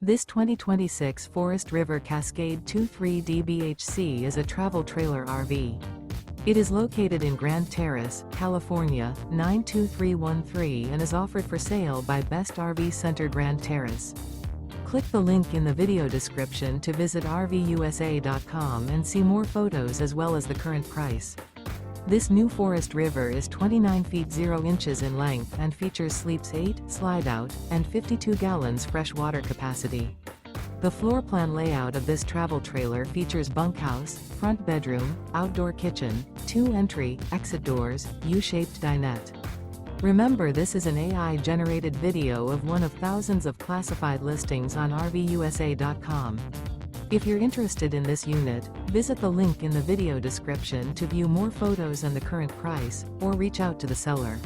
This 2026 Forest River Cascade 23DBHC is a travel trailer RV. It is located in Grand Terrace, California, 92313 and is offered for sale by Best RV Center Grand Terrace. Click the link in the video description to visit RVUSA.com and see more photos as well as the current price. This new Forest River is 29 feet 0 inches in length and features sleeps 8, Slideout, and 52 gallons fresh water capacity. The floor plan layout of this travel trailer features bunkhouse, front bedroom, outdoor kitchen, 2 entry, exit doors, U-shaped dinette. Remember, this is an AI-generated video of one of thousands of classified listings on RVUSA.com. If you're interested in this unit, visit the link in the video description to view more photos and the current price, or reach out to the seller.